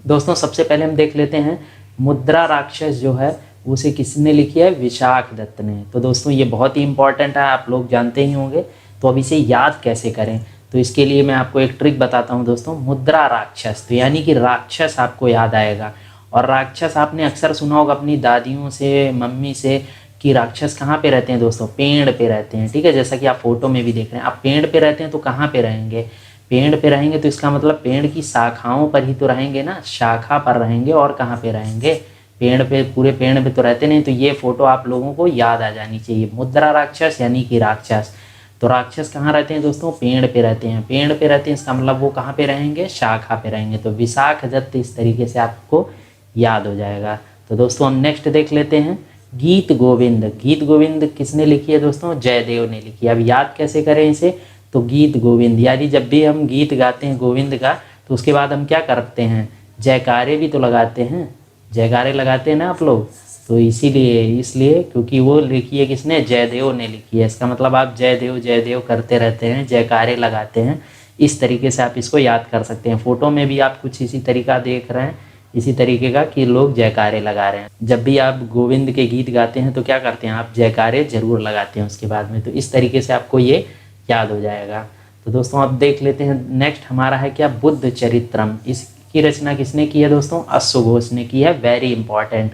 दोस्तों सबसे पहले हम देख लेते हैं मुद्रा राक्षस जो है उसे किसने लिखी है, विशाख दत्त ने। तो दोस्तों ये बहुत ही इंपॉर्टेंट है, आप लोग जानते ही होंगे। तो अब इसे याद कैसे करें, तो इसके लिए मैं आपको एक ट्रिक बताता हूँ दोस्तों। मुद्रा राक्षस तो यानी कि राक्षस आपको याद आएगा। और राक्षस आपने अक्सर सुना होगा अपनी दादियों से, मम्मी से, कि राक्षस कहाँ पे रहते हैं दोस्तों, पेड़ पे रहते हैं। ठीक है, जैसा कि आप फोटो में भी देख रहे हैं। आप पेड़ पे रहते हैं तो कहाँ पे रहेंगे, पेड़ पे रहेंगे तो इसका मतलब पेड़ की शाखाओं पर ही तो रहेंगे ना, शाखा पर रहेंगे। और कहाँ पे रहेंगे, पेड़ पे, पूरे पेड़ पे तो रहते नहीं। तो ये फोटो आप लोगों को याद आ जानी चाहिए। मुद्रा राक्षस यानी कि राक्षस। तो राक्षस कहाँ रहते हैं दोस्तों, पेड़ पे रहते हैं। पेड़ पे रहते हैं इसका मतलब वो कहाँ पे रहेंगे, शाखा पे रहेंगे। तो विशाख दत्त इस तरीके से आपको याद हो जाएगा। तो दोस्तों हम नेक्स्ट देख लेते हैं गीत गोविंद। गीत गोविंद किसने लिखी है दोस्तों, जयदेव ने लिखी है। अब याद कैसे करें इसे, तो गीत गोविंद यानी जब भी हम गीत गाते हैं गोविंद का, तो उसके बाद हम क्या करते हैं, जयकारे भी तो लगाते हैं। जयकारे लगाते हैं ना आप लोग। तो इसीलिए इसलिए क्योंकि वो लिखी है किसने, जयदेव ने लिखी है। इसका मतलब आप जयदेव जयदेव करते रहते हैं, जयकारे लगाते हैं। इस तरीके से आप इसको याद कर सकते हैं। फोटो में भी आप कुछ इसी तरीका देख रहे हैं, इसी तरीके का कि लोग जयकारे लगा रहे हैं। जब भी आप गोविंद के गीत गाते हैं तो क्या करते हैं, आप जयकारे जरूर लगाते हैं उसके बाद में। तो इस तरीके से आपको ये याद हो जाएगा। तो दोस्तों अब देख लेते हैं नेक्स्ट हमारा है क्या, बुद्ध चरित्रम। इसकी रचना किसने की है दोस्तों, अश्वघोष ने की है। Very important.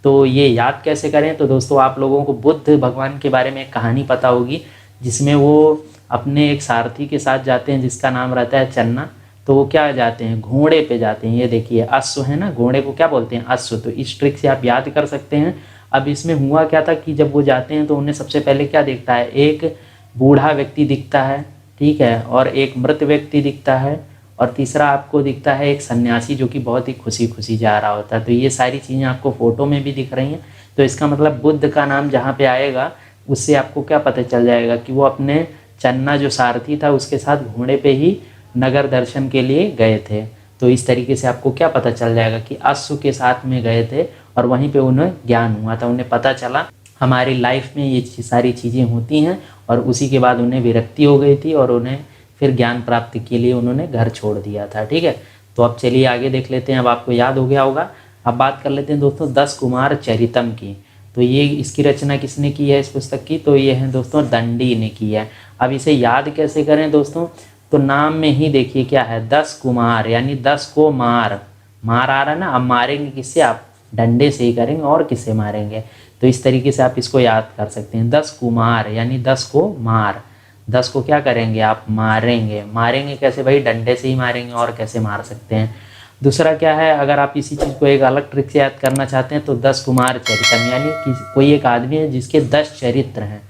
तो ये याद कैसे करें, तो दोस्तों आप लोगों को बुद्ध भगवान के बारे में एक कहानी पता होगी, जिसमें वो अपने एक सारथी के साथ जाते हैं जिसका नाम रहता है चन्ना। तो वो क्या जाते हैं, घोड़े पे जाते हैं। ये देखिए अश्व है ना, घोड़े को क्या बोलते हैं, अश्व। तो इस ट्रिक से आप याद कर सकते हैं। अब इसमें हुआ क्या था कि जब वो जाते हैं तो उन्हें सबसे पहले क्या दिखता है, एक बूढ़ा व्यक्ति दिखता है, ठीक है, और एक मृत व्यक्ति दिखता है, और तीसरा आपको दिखता है एक सन्यासी जो कि बहुत ही खुशी खुशी जा रहा होता है। तो ये सारी चीज़ें आपको फोटो में भी दिख रही हैं। तो इसका मतलब बुद्ध का नाम जहाँ पे आएगा उससे आपको क्या पता चल जाएगा कि वो अपने चन्ना जो सारथी था उसके साथ घोड़े पे ही नगर दर्शन के लिए गए थे। तो इस तरीके से आपको क्या पता चल जाएगा कि अश्व के साथ में गए थे और वहीं पे उन्हें ज्ञान हुआ था। उन्हें पता चला हमारी लाइफ में ये सारी चीज़ें होती हैं, और उसी के बाद उन्हें विरक्ति हो गई थी और उन्हें फिर ज्ञान प्राप्ति के लिए उन्होंने घर छोड़ दिया था। ठीक है, तो अब चलिए आगे देख लेते हैं। अब आपको याद हो गया होगा। अब बात कर लेते हैं दोस्तों 10 कुमार चरितम की। तो ये इसकी रचना किसने की है इस पुस्तक की, तो ये है दोस्तों दंडी ने की है। अब इसे याद कैसे करें दोस्तों, तो नाम में ही देखिए क्या है, 10 कुमार यानी 10 को मार, मार आ रहा है ना। अब मारेंगे किससे, आप डंडे से ही करेंगे, और किससे मारेंगे। तो इस तरीके से आप इसको याद कर सकते हैं। 10 कुमार यानी 10 को मार, 10 को क्या करेंगे आप, मारेंगे। मारेंगे कैसे भाई, डंडे से ही मारेंगे, और कैसे मार सकते हैं। दूसरा क्या है, अगर आप इसी चीज़ को एक अलग ट्रिक से याद करना चाहते हैं तो 10 कुमार चरितम यानी कि कोई एक आदमी है जिसके 10 चरित्र हैं,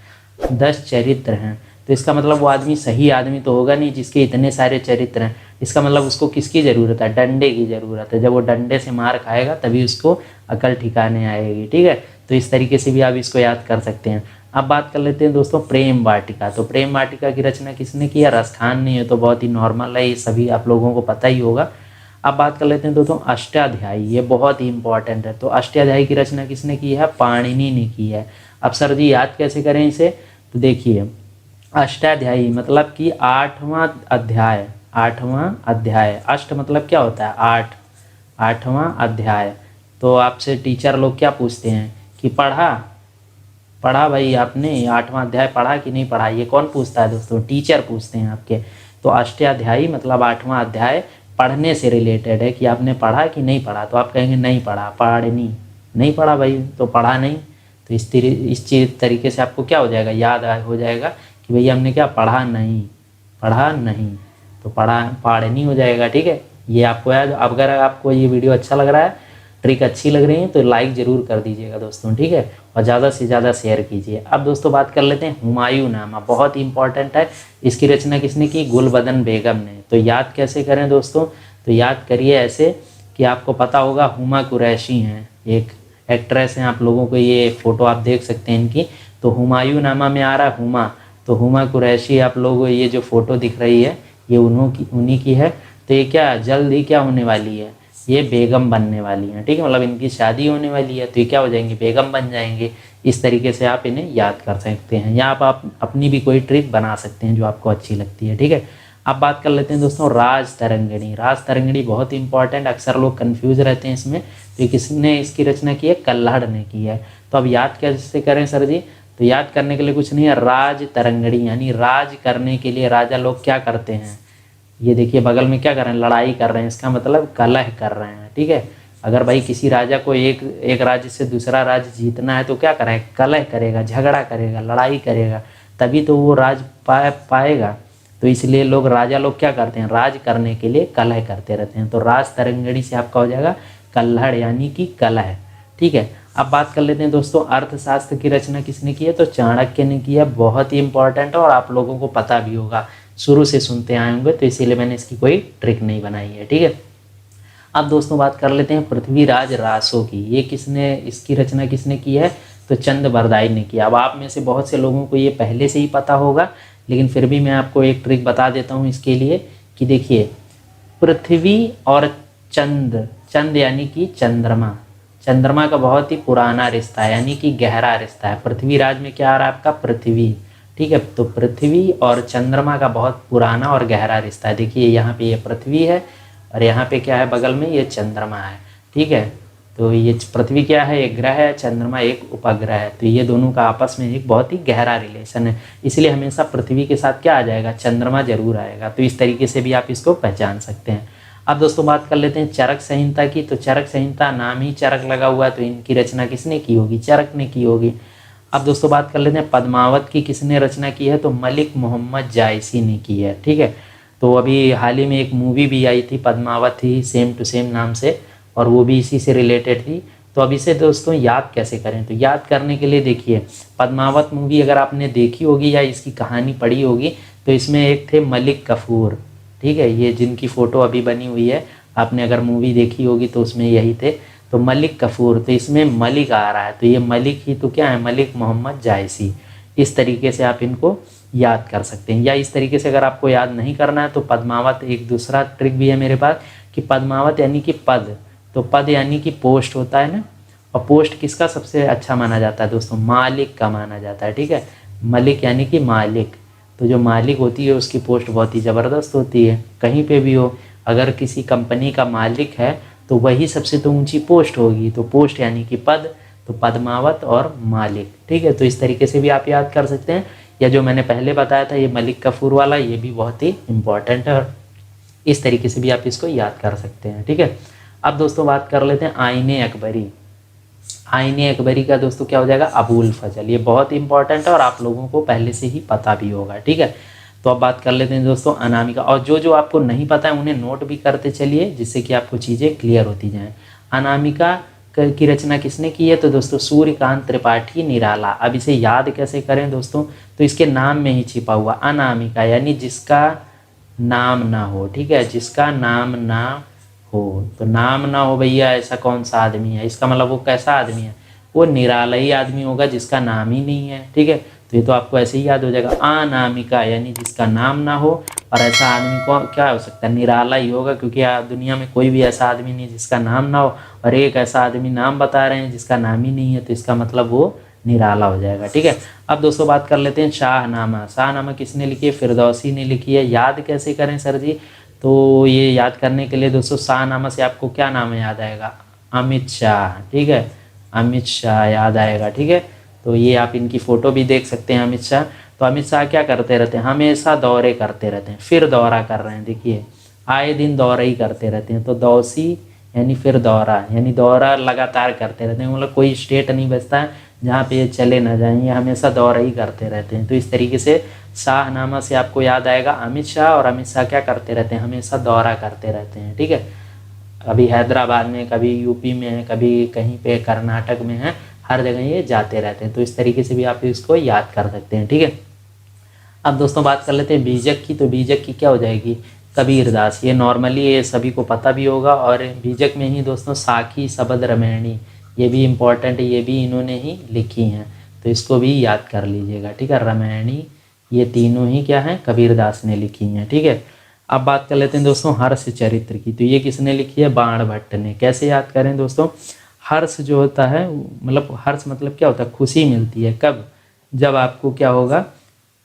10 चरित्र हैं। तो इसका मतलब वो आदमी सही आदमी तो होगा नहीं जिसके इतने सारे चरित्र हैं। इसका मतलब उसको किसकी ज़रूरत है, डंडे की ज़रूरत है। जब वो डंडे से मार खाएगा तभी उसको अकल ठिकाने आएगी। ठीक है, तो इस तरीके से भी आप इसको याद कर सकते हैं। अब बात कर लेते हैं दोस्तों प्रेम वाटिका। तो प्रेम वाटिका की रचना किसने की है, रसखान ने। तो बहुत ही नॉर्मल है, ये सभी आप लोगों को पता ही होगा। अब बात कर लेते हैं दोस्तों अष्टाध्यायी। ये बहुत ही इंपॉर्टेंट है। तो अष्टाध्यायी की रचना किसने की है, पाणिनि ने की है। अब सर जी याद कैसे करें इसे, तो देखिए अष्टाध्यायी मतलब कि 8वां अध्याय, 8वां अध्याय। अष्ट मतलब क्या होता है, 8, 8वां अध्याय। तो आपसे टीचर लोग क्या पूछते हैं कि पढ़ा भाई आपने 8वां अध्याय पढ़ा कि नहीं पढ़ा, ये कौन पूछता है दोस्तों, टीचर पूछते हैं आपके। तो अष्टाध्यायी मतलब 8वां अध्याय पढ़ने से रिलेटेड है कि आपने पढ़ा कि नहीं पढ़ा। तो आप कहेंगे नहीं पढ़ा, पाढ़नी, नहीं पढ़ा भाई तो पढ़ा नहीं। तो इस तरीके से आपको क्या हो जाएगा, याद हो जाएगा कि भैया हमने क्या पढ़ा नहीं, पढ़ा नहीं। तो पाढ़नी हो जाएगा। ठीक है, ये आपको याद। अगर आपको ये वीडियो अच्छा लग रहा है, ट्रिक अच्छी लग रही है, तो लाइक ज़रूर कर दीजिएगा दोस्तों। ठीक है, और ज़्यादा से ज़्यादा शेयर कीजिए। अब दोस्तों बात कर लेते हैं हुमायूं नामा। बहुत ही इंपॉर्टेंट है। इसकी रचना किसने की, गुलबदन बेगम ने। तो याद कैसे करें दोस्तों, तो याद करिए ऐसे कि आपको पता होगा हुमा कुरैशी हैं, एक एक्ट्रेस हैं। आप लोगों को ये फ़ोटो आप देख सकते हैं इनकी। तो हुमायूं नामा में आ रहा है हुमा, तो हुमा कुरैशी आप लोगों ये जो फ़ोटो दिख रही है ये उन्हीं की है। तो ये क्या जल्द ही क्या होने वाली है, ये बेगम बनने वाली हैं। ठीक है, मतलब इनकी शादी होने वाली है, तो ये क्या हो जाएंगे, बेगम बन जाएंगे। इस तरीके से आप इन्हें याद कर सकते हैं, या आप अपनी भी कोई ट्रिक बना सकते हैं जो आपको अच्छी लगती है। ठीक है, अब बात कर लेते हैं दोस्तों राज तरंगिणी। राज तरंगिणी बहुत इंपॉर्टेंट, अक्सर लोग कंफ्यूज रहते हैं इसमें। तो ये किसने इसकी रचना की है? कल्हड़ ने की है। तो अब याद कैसे करें सर जी? तो याद करने के लिए कुछ नहीं है, राज तरंगिणी यानी राज करने के लिए राजा लोग क्या करते हैं? ये देखिए बगल में क्या कर रहे हैं? लड़ाई कर रहे हैं, इसका मतलब कलह कर रहे हैं। ठीक है, अगर भाई किसी राजा को एक राज्य से दूसरा राज्य जीतना है तो क्या करें? कलह करेगा, झगड़ा करेगा, लड़ाई करेगा, तभी तो वो राज पाएगा। तो इसलिए लोग राजा लोग क्या करते हैं? राज करने के लिए कलह करते रहते हैं। तो राज तरंगिणी से आपका हो जाएगा कल्हड़ यानी कि कलह। ठीक है, अब बात कर लेते हैं दोस्तों अर्थशास्त्र की रचना किसने की है? तो चाणक्य ने की है। बहुत ही इंपॉर्टेंट है और आप लोगों को पता भी होगा, शुरू से सुनते आए होंगे, तो इसीलिए मैंने इसकी कोई ट्रिक नहीं बनाई है। ठीक है, अब दोस्तों बात कर लेते हैं पृथ्वीराज रासो की। ये किसने, इसकी रचना किसने की है? तो चंद बरदाई ने किया। अब आप में से बहुत से लोगों को ये पहले से ही पता होगा, लेकिन फिर भी मैं आपको एक ट्रिक बता देता हूँ इसके लिए कि देखिए पृथ्वी और चंद, चंद यानी कि चंद्रमा, चंद्रमा का बहुत ही पुराना रिश्ता है यानी कि गहरा रिश्ता है। पृथ्वीराज में क्या आ रहा है आपका? पृथ्वी। ठीक है, तो पृथ्वी और चंद्रमा का बहुत पुराना और गहरा रिश्ता है। देखिए यहाँ पे ये पृथ्वी है और यहाँ पे क्या है बगल में? ये चंद्रमा है। ठीक है, तो ये पृथ्वी क्या है? एक ग्रह है, चंद्रमा एक उपग्रह है। तो ये दोनों का आपस में एक बहुत ही गहरा रिलेशन है, इसलिए हमेशा पृथ्वी के साथ क्या आ जाएगा? चंद्रमा जरूर आएगा। तो इस तरीके से भी आप इसको पहचान सकते हैं। अब दोस्तों बात कर लेते हैं चरक संहिता की। तो चरक संहिता, नाम ही चरक लगा हुआ है, तो इनकी रचना किसने की होगी? चरक ने की होगी। अब दोस्तों बात कर लेते हैं पद्मावत की किसने रचना की है? तो मलिक मोहम्मद जायसी ने की है। ठीक है, तो अभी हाल ही में एक मूवी भी आई थी पद्मावत ही, सेम टू सेम नाम से, और वो भी इसी से रिलेटेड थी। तो अब इसे दोस्तों याद कैसे करें? तो याद करने के लिए देखिए पद्मावत मूवी अगर आपने देखी होगी या इसकी कहानी पढ़ी होगी, तो इसमें एक थे मलिक कफूर। ठीक है, ये जिनकी फ़ोटो अभी बनी हुई है, आपने अगर मूवी देखी होगी तो उसमें यही थे। तो मलिक कफूर, तो इसमें मलिक आ रहा है, तो ये मलिक ही तो क्या है? मलिक मोहम्मद जायसी। इस तरीके से आप इनको याद कर सकते हैं। या इस तरीके से अगर आपको याद नहीं करना है तो पद्मावत, एक दूसरा ट्रिक भी है मेरे पास कि पद्मावत यानी कि पद, तो पद यानी कि पोस्ट होता है ना, और पोस्ट किसका सबसे अच्छा माना जाता है दोस्तों? मालिक का माना जाता है। ठीक है, मलिक यानी कि मालिक, तो जो मालिक होती है उसकी पोस्ट बहुत ही ज़बरदस्त होती है। कहीं पे भी हो, अगर किसी कंपनी का मालिक है तो वही सबसे तो ऊंची पोस्ट होगी। तो पोस्ट यानी कि पद, तो पद्मावत और मालिक। ठीक है, तो इस तरीके से भी आप याद कर सकते हैं। या जो मैंने पहले बताया था ये मलिक कफूर वाला, ये भी बहुत ही इम्पॉर्टेंट है और इस तरीके से भी आप इसको याद कर सकते हैं। ठीक है, अब दोस्तों बात कर लेते हैं आईने अकबरी। आईने अकबरी का दोस्तों क्या हो जाएगा? अबुल फजल। ये बहुत इंपॉर्टेंट है और आप लोगों को पहले से ही पता भी होगा। ठीक है, तो अब बात कर लेते हैं दोस्तों अनामिका। और जो जो आपको नहीं पता है उन्हें नोट भी करते चलिए, जिससे कि आपको चीज़ें क्लियर होती जाएं। अनामिका की रचना किसने की है? तो दोस्तों सूर्यकांत त्रिपाठी निराला। अब इसे याद कैसे करें दोस्तों? तो इसके नाम में ही छिपा हुआ अनामिका यानी जिसका नाम ना हो। ठीक है, जिसका नाम ना हो, तो नाम ना हो भैया ऐसा कौन सा आदमी है? इसका मतलब वो कैसा आदमी है? वो निराला ही आदमी होगा जिसका नाम ही नहीं है। ठीक है, तो ये तो आपको ऐसे ही याद हो जाएगा, अनामिका यानी जिसका नाम ना हो। और ऐसा आदमी को क्या हो सकता है? निराला ही होगा, क्योंकि दुनिया में कोई भी ऐसा आदमी नहीं जिसका नाम ना हो, और एक ऐसा आदमी नाम बता रहे हैं जिसका नाम ही नहीं है, तो इसका मतलब वो निराला हो जाएगा। ठीक है, अब दोस्तों बात कर लेते हैं शाहनामा। शाहनामा किसने लिखी है? फिरदौसी ने लिखी है। याद कैसे करें सर जी? तो ये याद करने के लिए दोस्तों शाहनामा से आपको क्या नाम याद आएगा? अमित शाह। ठीक है, अमित शाह याद आएगा। ठीक है, तो ये आप इनकी फ़ोटो भी देख सकते हैं अमित शाह। तो अमित शाह क्या करते रहते हैं? हमेशा दौरे करते रहते हैं। फिर दौरा कर रहे हैं, देखिए आए दिन दौरा ही करते रहते हैं। तो दौसी यानी फिर दौरा, यानी दौरा लगातार करते रहते हैं। मतलब कोई स्टेट नहीं बचता है जहाँ पे ये चले ना जाएं, ये हमेशा दौरा ही करते रहते हैं। तो इस तरीके से शाहनामा से आपको याद आएगा अमित शाह, और अमित शाह क्या करते रहते हैं? हमेशा दौरा करते रहते हैं। ठीक है, कभी हैदराबाद में, कभी यूपी में है, कभी कहीं पे कर्नाटक में है, हर जगह ये जाते रहते हैं। तो इस तरीके से भी आप इसको याद कर सकते हैं। ठीक है, अब दोस्तों बात कर लेते हैं बीजक की। तो बीजक की क्या हो जाएगी? कबीरदास। ये नॉर्मली ये सभी को पता भी होगा। और बीजक में ही दोस्तों साखी शबद रामायणी, ये भी इम्पॉर्टेंट, ये भी इन्होंने ही लिखी हैं, तो इसको भी याद कर लीजिएगा। ठीक है, रामायणी ये तीनों ही क्या हैं? कबीरदास ने लिखी हैं। ठीक है, अब बात कर लेते हैं दोस्तों हर्ष चरित्र की। तो ये किसने लिखी है? बाण भट्ट ने। कैसे याद करें दोस्तों? हर्ष जो होता है, मतलब हर्ष मतलब क्या होता है? खुशी मिलती है। कब? जब आपको क्या होगा?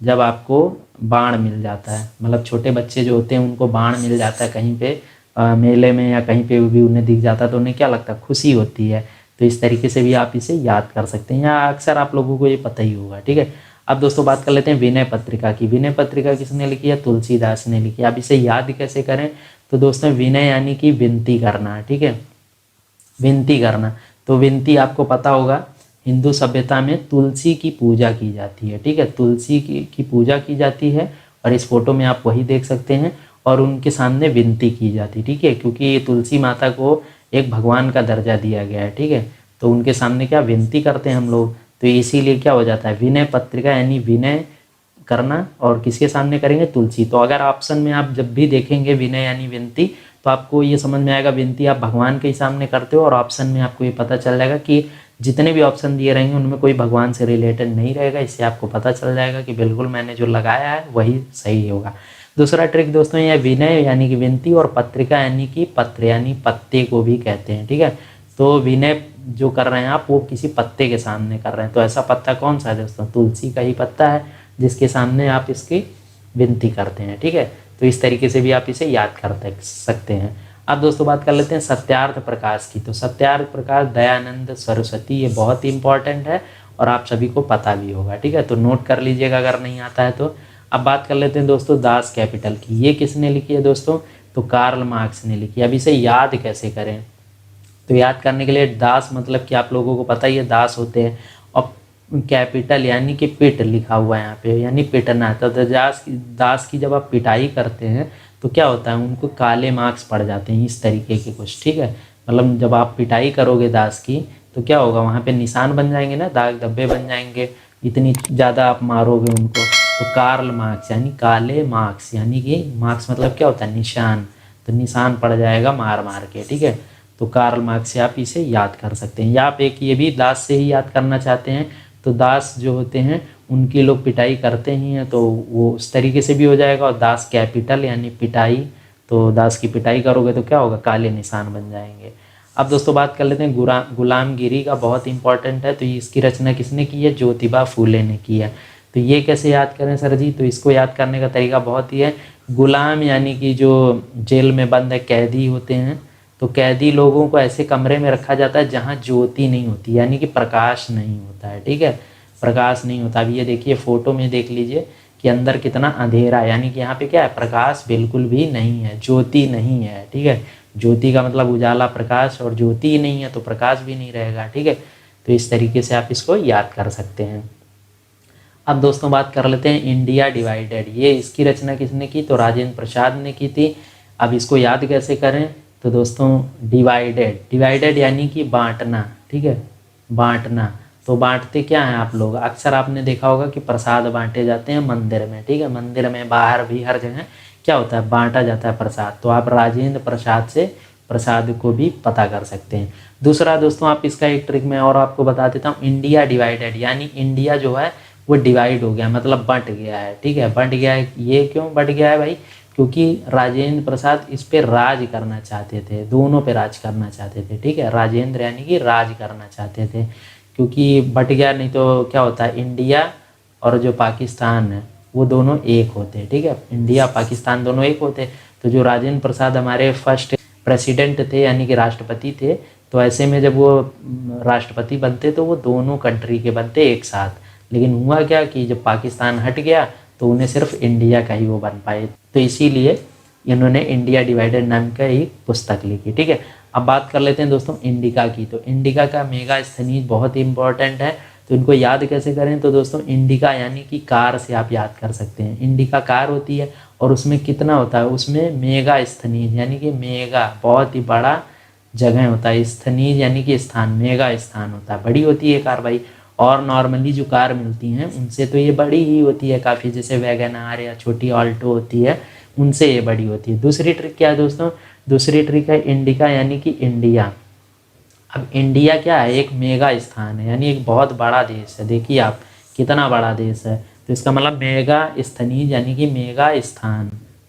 जब आपको बाण मिल जाता है, मतलब छोटे बच्चे जो होते हैं उनको बाण मिल जाता है कहीं पे मेले में या कहीं पे भी उन्हें दिख जाता है तो उन्हें क्या लगता है, खुशी होती है। तो इस तरीके से भी आप इसे याद कर सकते हैं, या अक्सर आप लोगों को ये पता ही होगा। ठीक है, अब दोस्तों बात कर लेते हैं विनय पत्रिका की। विनय पत्रिका किसने लिखी है? तुलसीदास ने लिखी है। अब इसे याद कैसे करें? तो दोस्तों विनय यानी कि विनती करना। ठीक है, विनती करना। तो विनती आपको पता होगा, हिंदू सभ्यता में तुलसी की पूजा की जाती है। ठीक है, तुलसी की पूजा की जाती है और इस फोटो में आप वही देख सकते हैं और उनके सामने विनती की जाती है। ठीक है, क्योंकि ये तुलसी माता को एक भगवान का दर्जा दिया गया है। ठीक है, तो उनके सामने क्या विनती करते हैं हम लोग, तो इसीलिए क्या हो जाता है, विनय पत्रिका यानी विनय करना। और किसके सामने करेंगे? तुलसी। तो अगर ऑप्शन में आप जब भी देखेंगे विनय यानी विनती, तो आपको ये समझ में आएगा विनती आप भगवान के ही सामने करते हो, और ऑप्शन में आपको ये पता चल जाएगा कि जितने भी ऑप्शन दिए रहेंगे उनमें कोई भगवान से रिलेटेड नहीं रहेगा। इससे आपको पता चल जाएगा कि बिल्कुल मैंने जो लगाया है वही सही होगा। दूसरा ट्रिक दोस्तों, यह विनय यानी कि विनती और पत्रिका यानी कि पत्र यानी पत्ते को भी कहते हैं। ठीक है, तो विनय जो कर रहे हैं आप वो किसी पत्ते के सामने कर रहे हैं। तो ऐसा पत्ता कौन सा है दोस्तों? तुलसी का ही पत्ता है जिसके सामने आप इसकी विनती करते हैं। ठीक है, तो इस तरीके से भी आप इसे याद कर सकते हैं। अब दोस्तों बात कर लेते हैं सत्यार्थ प्रकाश की। तो सत्यार्थ प्रकाश दयानंद सरस्वती, ये बहुत ही इंपॉर्टेंट है और आप सभी को पता भी होगा। ठीक है, तो नोट कर लीजिएगा अगर नहीं आता है तो। अब बात कर लेते हैं दोस्तों दास कैपिटल की। ये किसने लिखी है दोस्तों? तो कार्ल मार्क्स ने लिखी है। अब इसे याद कैसे करें? तो याद करने के लिए दास मतलब कि आप लोगों को पता ही है दास होते हैं, और कैपिटल यानी कि पिट लिखा हुआ है यहाँ पे, यानी पिटना। तो दास की जब आप पिटाई करते हैं तो क्या होता है, उनको काले मार्क्स पड़ जाते हैं, इस तरीके के कुछ। ठीक है, मतलब जब आप पिटाई करोगे दास की तो क्या होगा, वहाँ पे निशान बन जाएंगे ना, दाग धब्बे बन जाएंगे, इतनी ज़्यादा आप मारोगे उनको। तो कार्ल मार्क्स यानी काले मार्क्स, यानी कि मार्क्स मतलब क्या होता है, निशान। तो निशान पड़ जाएगा मार मार के। ठीक है, तो कार्ल मार्क्स से आप इसे याद कर सकते हैं। या आप एक ये भी दास से ही याद करना चाहते हैं तो दास जो होते हैं उनकी लोग पिटाई करते ही हैं, तो वो उस तरीके से भी हो जाएगा। और दास कैपिटल यानी पिटाई, तो दास की पिटाई करोगे तो क्या होगा, काले निशान बन जाएंगे। अब दोस्तों बात कर लेते हैं गुलामगिरी का, बहुत इंपॉर्टेंट है। तो इसकी रचना किसने की है? ज्योतिबा फूले ने की है। तो ये कैसे याद करें सर जी? तो इसको याद करने का तरीका बहुत ही है। गुलाम यानी कि जो जेल में बंद है, कैदी होते हैं, तो कैदी लोगों को ऐसे कमरे में रखा जाता है जहाँ ज्योति नहीं होती, यानी कि प्रकाश नहीं होता है। ठीक है, प्रकाश नहीं होता। अभी ये देखिए फोटो में देख लीजिए कि अंदर कितना अंधेरा है, यानी कि यहाँ पे क्या है, प्रकाश बिल्कुल भी नहीं है, ज्योति नहीं है। ठीक है, ज्योति का मतलब उजाला प्रकाश, और ज्योति ही नहीं है तो प्रकाश भी नहीं रहेगा। ठीक है, तो इस तरीके से आप इसको याद कर सकते हैं। अब दोस्तों बात कर लेते हैं इंडिया डिवाइडेड। ये इसकी रचना किसने की? तो राजेंद्र प्रसाद ने की थी। अब इसको याद कैसे करें? तो दोस्तों डिवाइडेड यानी कि बांटना। ठीक है, बांटना। तो बांटते क्या हैं आप लोग? अक्सर आपने देखा होगा कि प्रसाद बांटे जाते हैं मंदिर में। ठीक है, मंदिर में, बाहर भी, हर जगह क्या होता है, बांटा जाता है प्रसाद। तो आप राजेंद्र प्रसाद से प्रसाद को भी पता कर सकते हैं। दूसरा दोस्तों, आप इसका एक ट्रिक मैं और आपको बता देता हूँ। इंडिया डिवाइडेड यानी इंडिया जो है वो डिवाइड हो गया, मतलब बंट गया है। ठीक है, बंट गया है। ये क्यों बंट गया है भाई? क्योंकि राजेंद्र प्रसाद इस पे राज करना चाहते थे, दोनों पे राज करना चाहते थे। ठीक है, राजेंद्र यानी कि राज करना चाहते थे, क्योंकि बट गया, नहीं तो क्या होता है, इंडिया और जो पाकिस्तान है वो दोनों एक होते। ठीक है, इंडिया पाकिस्तान दोनों एक होते। तो जो राजेंद्र प्रसाद हमारे फर्स्ट प्रेसिडेंट थे, यानी कि राष्ट्रपति थे, तो ऐसे में जब वो राष्ट्रपति बनते तो वो दोनों कंट्री के बनते एक साथ। लेकिन हुआ क्या कि जब पाकिस्तान हट गया तो उन्हें सिर्फ इंडिया का ही वो बन पाए, तो इसीलिए इन्होंने इंडिया डिवाइडेड नाम का एक पुस्तक लिखी। ठीक है, अब बात कर लेते हैं दोस्तों इंडिका की। तो इंडिका का मेगा स्थनीज बहुत ही इंपॉर्टेंट है, तो इनको याद कैसे करें? तो दोस्तों इंडिका यानी कि कार से आप याद कर सकते हैं। इंडिका कार होती है और उसमें कितना होता है, उसमें मेगा स्थनीज यानी कि मेगा बहुत ही बड़ा जगह होता है, स्थनीज यानी कि स्थान, मेगा स्थान होता है, बड़ी होती है कार भाई। और नॉर्मली जो कार मिलती हैं उनसे तो ये बड़ी ही होती है काफ़ी, जैसे वैगन आर या छोटी ऑल्टो होती है उनसे ये बड़ी होती है। दूसरी ट्रिक क्या है दोस्तों? दूसरी ट्रिक है इंडिका यानी कि इंडिया। अब इंडिया क्या है, एक मेगा स्थान है, यानी एक बहुत बड़ा देश है। देखिए आप कितना बड़ा देश है, तो इसका मतलब मेगा स्थनीज यानी कि मेगा स्थान।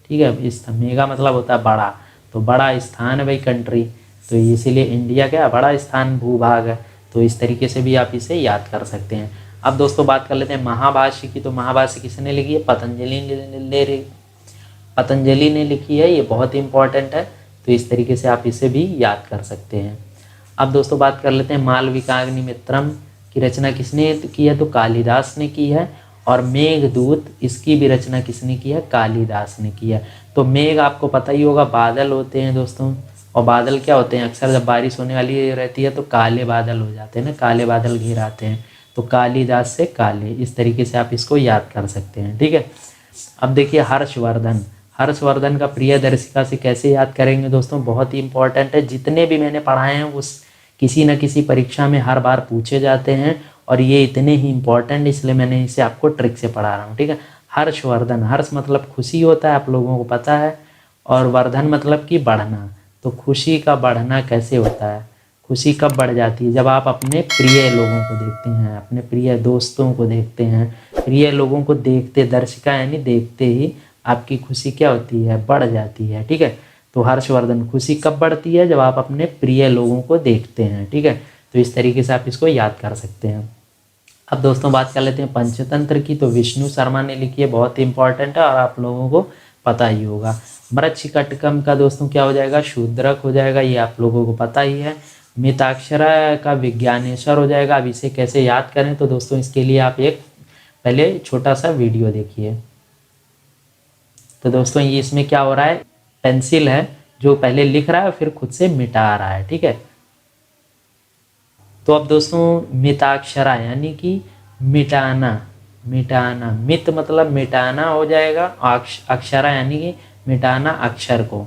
ठीक है, इस मेगा मतलब होता है बड़ा, तो बड़ा स्थान है भाई कंट्री, तो इसीलिए इंडिया क्या बड़ा स्थान, भूभाग है। तो इस तरीके से भी आप इसे याद कर सकते हैं। अब दोस्तों बात कर लेते हैं महाभाष्य की। तो महाभाष्य किसने लिखी है? पतंजलि ने लिखी है। ये बहुत इंपॉर्टेंट है, तो इस तरीके से आप इसे भी याद कर सकते हैं। अब दोस्तों बात कर लेते हैं मालविकाग्निमित्रम की रचना किसने की है? तो कालिदास ने की है। और मेघदूत, इसकी भी रचना किसने की है? कालिदास ने की है। तो मेघ आपको पता ही होगा, बादल होते हैं दोस्तों, और बादल क्या होते हैं? अक्सर जब बारिश होने वाली रहती है तो काले बादल हो जाते हैं ना, काले बादल घेर आते हैं। तो कालिदास से काले, इस तरीके से आप इसको याद कर सकते हैं। ठीक है। अब देखिए हर्षवर्धन, हर्षवर्धन का प्रियदर्शिका से कैसे याद करेंगे दोस्तों? बहुत ही इंपॉर्टेंट है। जितने भी मैंने पढ़ाए हैं उस किसी न किसी परीक्षा में हर बार पूछे जाते हैं, और ये इतने ही इंपॉर्टेंट, इसलिए मैंने इसे आपको ट्रिक से पढ़ा रहा हूँ। ठीक है। हर्षवर्धन, हर्ष मतलब खुशी होता है, आप लोगों को पता है, और वर्धन मतलब कि बढ़ना। तो खुशी का बढ़ना कैसे होता है? खुशी कब बढ़ जाती है? जब आप अपने प्रिय लोगों को देखते हैं, अपने प्रिय दोस्तों को देखते हैं, प्रिय लोगों को देखते, दर्शिका यानी देखते ही आपकी खुशी क्या होती है? बढ़ जाती है। ठीक है। तो हर्षवर्धन, खुशी कब बढ़ती है? जब आप अपने प्रिय लोगों को देखते हैं। ठीक है। तो इस तरीके से आप इसको याद कर सकते हैं। अब दोस्तों बात कर लेते हैं पंचतंत्र की। तो विष्णु शर्मा ने लिखी है, बहुत ही इंपॉर्टेंट है और आप लोगों को पता ही होगा। मृच्छकटकम का दोस्तों क्या हो जाएगा? शूद्रक हो जाएगा, ये आप लोगों को पता ही है। मिताक्षरा का विज्ञानेश्वर हो जाएगा। अब इसे कैसे याद करें? तो दोस्तों इसके लिए आप एक पहले छोटा सा वीडियो देखिए। तो दोस्तों ये इसमें क्या हो रहा है? पेंसिल है जो पहले लिख रहा है फिर खुद से मिटा रहा है। ठीक है। तो अब दोस्तों मिताक्षरा यानी कि मिटाना, मिटाना, मित मतलब मिटाना हो जाएगा, अक्षरा यानी कि मिटाना अक्षर को।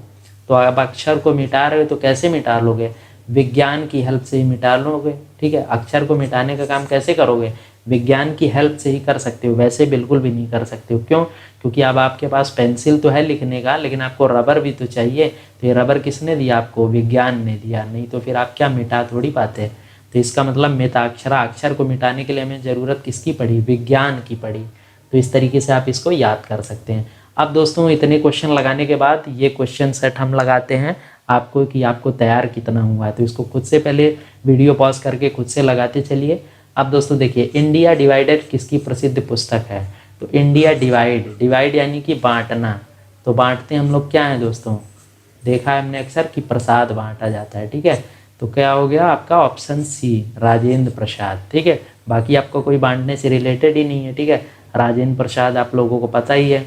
तो अब अक्षर को मिटा रहे हो तो कैसे मिटा लोगे? विज्ञान की हेल्प से ही मिटा लोगे। ठीक है। अक्षर को मिटाने का काम कैसे करोगे? विज्ञान की हेल्प से ही कर सकते हो, वैसे बिल्कुल भी नहीं कर सकते हो। क्यों? क्योंकि अब आपके पास पेंसिल तो है लिखने का, लेकिन आपको रबर भी तो चाहिए। तो ये रबर किसने दिया आपको? विज्ञान ने दिया, नहीं तो फिर आप क्या मिटा थोड़ी पाते। तो इसका मतलब मिताक्षरा, अक्षर को मिटाने के लिए हमें ज़रूरत किसकी पड़ी? विज्ञान की पड़ी। तो इस तरीके से आप इसको याद कर सकते हैं। अब दोस्तों इतने क्वेश्चन लगाने के बाद ये क्वेश्चन सेट हम लगाते हैं आपको कि आपको तैयार कितना हुआ है। तो इसको खुद से पहले वीडियो पॉज करके खुद से लगाते चलिए। अब दोस्तों देखिए, इंडिया डिवाइडेड किसकी प्रसिद्ध पुस्तक है? तो इंडिया डिवाइड, डिवाइड यानी कि बांटना। तो बांटते हम लोग क्या है दोस्तों? देखा है हमने अक्सर कि प्रसाद बांटा जाता है। ठीक है। तो क्या हो गया आपका? Option C, Rajendra Prasad. ठीक है। बाकी आपको कोई बांटने से रिलेटेड ही नहीं है। ठीक है। राजेंद्र प्रसाद आप लोगों को पता ही है।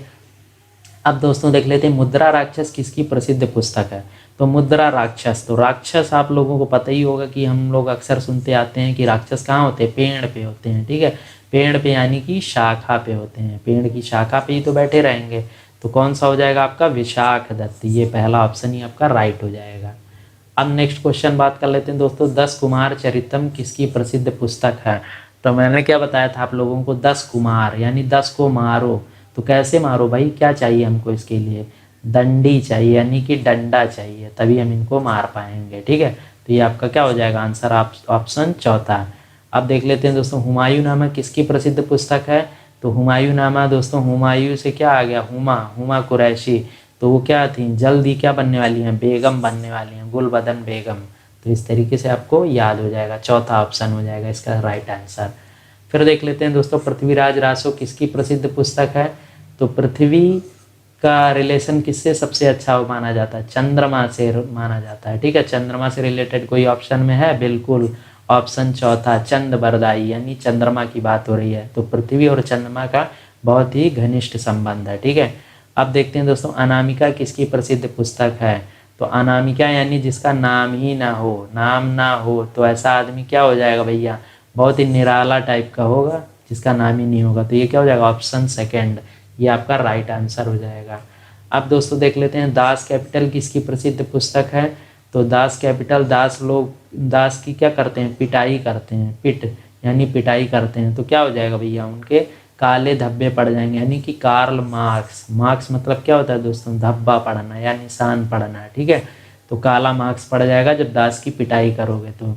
अब दोस्तों देख लेते हैं मुद्रा राक्षस किसकी प्रसिद्ध पुस्तक है? तो मुद्रा राक्षस, तो राक्षस आप लोगों को पता ही होगा कि हम लोग अक्सर सुनते आते हैं कि राक्षस कहाँ होते हैं? पेड़ पे होते हैं। ठीक है। पेड़ पे यानी कि शाखा पे होते हैं, पेड़ की शाखा पे ही तो बैठे रहेंगे। तो कौन सा हो जाएगा आपका? विशाख दत्त। ये पहला ऑप्शन ही आपका राइट हो जाएगा। अब नेक्स्ट क्वेश्चन बात कर लेते हैं दोस्तों, 10 कुमार चरितम किसकी प्रसिद्ध पुस्तक है? तो मैंने क्या बताया था आप लोगों को? 10 कुमार यानी 10 को मारो। तो कैसे मारो भाई? क्या चाहिए हमको इसके लिए? दंडी चाहिए, यानी कि डंडा चाहिए, तभी हम इनको मार पाएंगे। ठीक है। तो ये आपका क्या हो जाएगा आंसर? ऑप्शन चौथा। अब देख लेते हैं दोस्तों, हुमायूं नामा किसकी प्रसिद्ध पुस्तक है? तो हुमायूं नामा दोस्तों, हुमायूं से क्या आ गया? हुमा कुरैशी। तो वो क्या थी? जल्दी क्या बनने वाली हैं? बेगम बनने वाली हैं, गुलबदन बेगम। तो इस तरीके से आपको याद हो जाएगा, चौथा ऑप्शन हो जाएगा इसका राइट आंसर। फिर देख लेते हैं दोस्तों, पृथ्वीराज रासो किसकी प्रसिद्ध पुस्तक है? तो पृथ्वी का रिलेशन किससे सबसे अच्छा माना जाता है? चंद्रमा से माना जाता है। ठीक है। चंद्रमा से रिलेटेड कोई ऑप्शन में है? बिल्कुल, ऑप्शन चौथा, चंद बरदाई, यानी चंद्रमा की बात हो रही है। तो पृथ्वी और चंद्रमा का बहुत ही घनिष्ठ संबंध है। ठीक है। अब देखते हैं दोस्तों, अनामिका किसकी प्रसिद्ध पुस्तक है? तो अनामिका यानी जिसका नाम ही ना हो, नाम ना हो, तो ऐसा आदमी क्या हो जाएगा भैया? बहुत ही निराला टाइप का होगा, जिसका नाम ही नहीं होगा। तो ये क्या हो जाएगा? ऑप्शन सेकेंड, ये आपका राइट आंसर हो जाएगा। अब दोस्तों देख लेते हैं, दास कैपिटल किसकी प्रसिद्ध पुस्तक है? तो दास कैपिटल, दास लोग दास की क्या करते हैं? पिटाई करते हैं, पिट यानी पिटाई करते हैं। तो क्या हो जाएगा भैया? उनके काले धब्बे पड़ जाएंगे, यानी कि कार्ल मार्क्स। मार्क्स मतलब क्या होता है दोस्तों? धब्बा पड़ना या निशान पड़ना। ठीक है। तो काला मार्क्स पड़ जाएगा जब दास की पिटाई करोगे तो।